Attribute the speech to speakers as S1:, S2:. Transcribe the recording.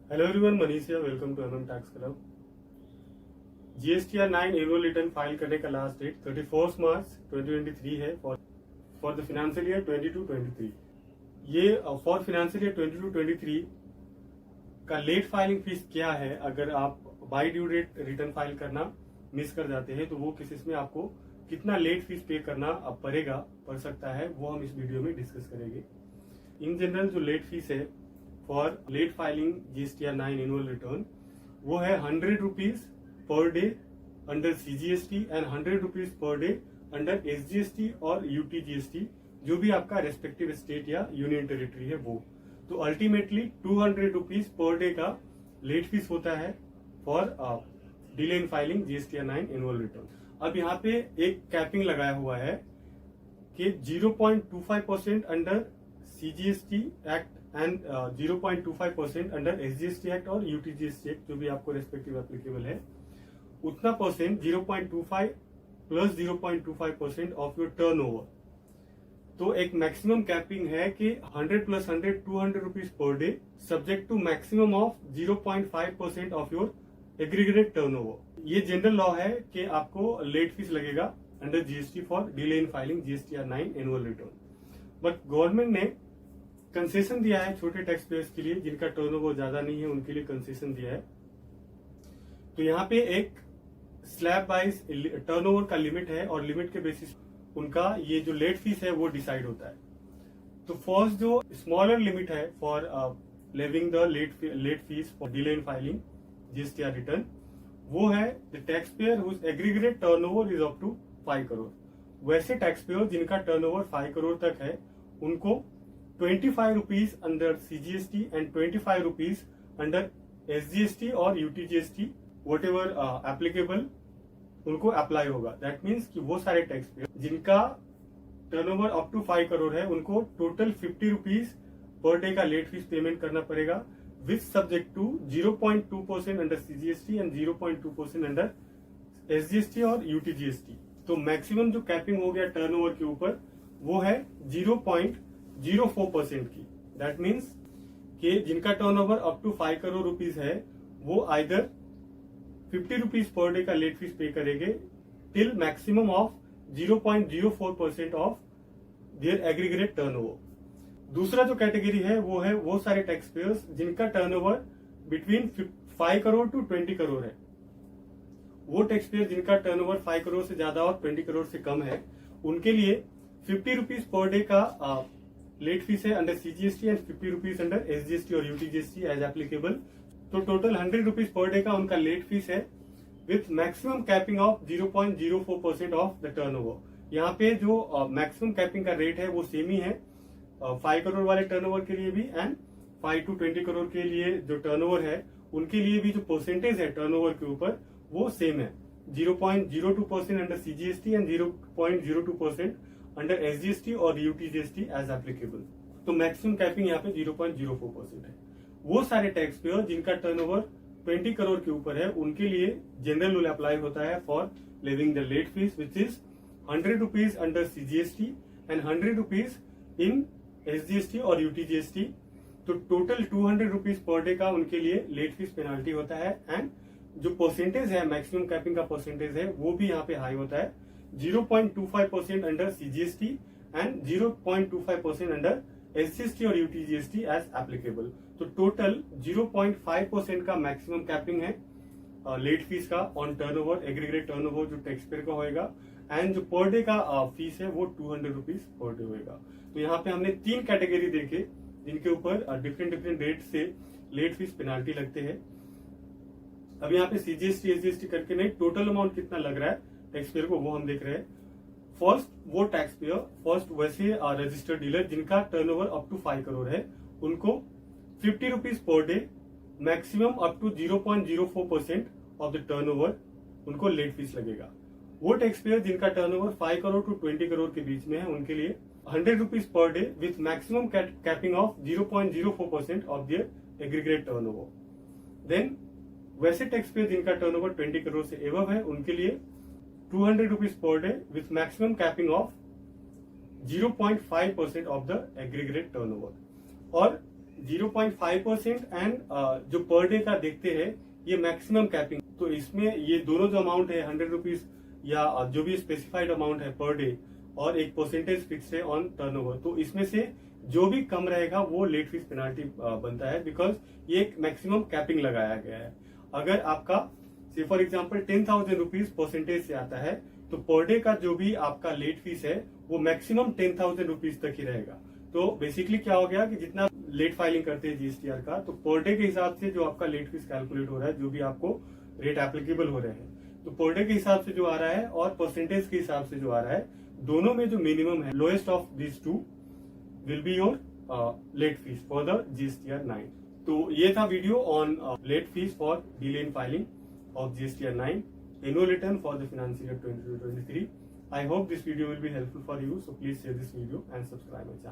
S1: Hello everyone, Manish here. Welcome to MM Tax Club. GSTR 9 annual return file करने का last date 31 मार्च 2023 है for the financial year 22-23। ये for financial year 22-23 का late filing fees क्या है। अगर आप by due date return file करना मिस कर जाते हैं तो वो किस में आपको कितना लेट फीस पे करना अब पड़ सकता है, वो हम इस वीडियो में डिस्कस करेंगे। इन जनरल जो लेट फीस है for late filing GSTR 9 annual return वो है 100 rupees per day under CGST and 100 rupees per day under SGST और UTGST, जो भी आपका रेस्पेक्टिव स्टेट या यूनियन टेरिटरी है वो। तो अल्टीमेटली 200 रुपीज पर डे का लेट फीस होता है for delay in filing GSTR 9 annual return. अब यहाँ पे एक कैपिंग लगाया हुआ है कि 0.25% under CGST act and 0.25% under SGST act और UTGST एक्ट, जो भी आपको रेस्पेक्टिव एप्लीकेबल है, उतना percent 0.25 plus 0.25% of your turnover. तो एक मैक्सिमम कैपिंग है कि 100 plus 100 200 rupees per day subject to maximum of 0.5% of your aggregated turnover. ये जनरल लॉ है कि आपको लेट फीस लगेगा under GST for delay in filing GSTR 9 annual return. But government ने कंसेशन दिया है छोटे टैक्स पेयर्स के लिए, जिनका टर्नओवर ज्यादा नहीं है उनके लिए कंसेशन दिया है। तो यहाँ पे एक स्लैब वाइज टर्नओवर का लिमिट है और लिमिट के बेसिस उनका ये जो लेट फीस है वो डिसाइड होता है। तो फर्स्ट जो स्मॉलर लिमिट है for levying the late fees for delay in filing GSTR return वो है the tax payer whose aggregated turnover is up to 5 crore. वैसे टैक्स पेयर जिनका टर्नओवर 5 करोड़ तक है उनको 25 rupees under CGST and 25 rupees under SGST और UTGST whatever applicable उनको apply होगा। दैट मीन्स कि वो सारे टैक्स पेयर जिनका टर्नओवर अप टू 5 करोड़ है उनको टोटल 50 रुपीज पर डे का लेट फीस पेमेंट करना पड़ेगा with subject to 0.2% under CGST and 0.2% under SGST और UTGST। तो मैक्सिमम जो कैपिंग हो गया टर्नओवर के ऊपर वो है 0.04% की। दैट मीन्स कि जिनका turnover up to 5 crore rupees है वो आइदर 50 रुपीज पर डे का लेट फीस पे करेंगे till maximum of 0.04% of their aggregated turnover. दूसरा जो कैटेगरी है वो सारे टैक्स पेयर्स जिनका turnover between 5 crore to 20 crore है। वो टैक्स पेयर जिनका टर्नओवर 5 करोड़ से ज्यादा और 20 करोड़ से कम है उनके लिए 50 रुपीज पर डे का लेट फीस है under CGST and 50 rupees under SGST और UTGST एज एप्लीकेबल। तो टोटल 100 रुपीज पर डे का उनका लेट फीस है with maximum capping of 0.04% of the turnover. यहाँ पे जो मैक्सिमम कैपिंग का रेट है वो सेम ही है 5 करोड़ वाले टर्नओवर के लिए भी एंड 5 to 20 करोड़ के लिए जो टर्नओवर है उनके लिए भी जो परसेंटेज है टर्नओवर के ऊपर वो सेम है 0.02% under CGST and 0.02% under SGST और UTGST एज एप्लीकेबल। तो मैक्सिमम कैपिंग यहाँ पे 0.04% है। वो सारे टैक्स पेयर जिनका टर्नओवर 20 करोड़ के ऊपर है उनके लिए जनरल रूल अप्लाई होता है for living the late fees which is 100 rupees under CGST and 100 rupees in SGST और UTGST। तो टोटल 200 रुपीज पर डे का उनके लिए लेट फीस पेनाल्टी होता है एंड जो परसेंटेज है मैक्सिमम कैपिंग का परसेंटेज है वो भी यहाँ पे हाई होता है 0.25% under CGST and 0.25% under SGST और UTGST एज एप्लीकेबल। तो टोटल 0.5% का मैक्सिमम कैपिंग है लेट फीस का ऑन टर्नओवर एग्रीगेटेड टर्नओवर जो टैक्स पेयर का होएगा एंड जो पर डे का फीस है वो 200 रुपीज पर डे होएगा। तो यहाँ पे हमने 3 कैटेगरी देखे जिनके ऊपर डिफरेंट रेट से लेट फीस पेनाल्टी लगते हैं। अब यहाँ पे CGST SGST करके नहीं, टोटल अमाउंट कितना लग रहा है टैक्स पेयर को वो हम देख रहे हैं। फर्स्ट वो टैक्स पेयर वैसे रजिस्टर्ड डीलर जिनका टर्नओवर अप टू 5 करोड़ है उनको 50 rupees per day maximum up to 0.04% of the turnover उनको लेट फीस लगेगा। वो टैक्स पेयर जिनका टर्नओवर 5 करोड़ टू 20 करोड़ के बीच में है उनके लिए 100 rupees per day with maximum capping of 0.04% of their aggregated turnover. Then वैसे टैक्स पेयर जिनका टर्नओवर 20 करोड़ से एबव है उनके लिए 200 rupees per day with maximum capping of 0.5% of the aggregated turnover. और 0.5% एंड जो पर डे का देखते हैं ये मैक्सिमम कैपिंग। तो इसमें ये दोनों जो अमाउंट है 100 रुपीज या जो भी स्पेसिफाइड अमाउंट है पर डे और एक परसेंटेज फिक्स है ऑन टर्नओवर, तो इसमें से जो भी कम रहेगा वो लेट फीस पेनाल्टी बनता है, बिकॉज ये एक मैक्सिमम कैपिंग लगाया गया है। अगर आपका से फॉर एग्जाम्पल 10,000 रुपीज परसेंटेज से आता है तो पर डे का जो भी आपका लेट फीस है वो मैक्सिमम 10,000 रुपीज तक ही रहेगा। तो बेसिकली क्या हो गया कि जितना लेट फाइलिंग करते हैं जीएसटीआर का, तो पर डे के हिसाब से जो आपका लेट फीस कैलकुलेट हो रहा है, जो भी आपको रेट एप्लीकेबल हो रहे हैं, तो पर डे के हिसाब से जो आ रहा है और परसेंटेज के हिसाब से जो आ रहा है, दोनों में जो मिनिमम है lowest of this two will be your late fees for the GSTR 9। तो ये था video on late fees for delay in filing of GSTR 9 annual return for the financial year 2022-23. I hope this video will be helpful for you, so please share this video and subscribe my channel.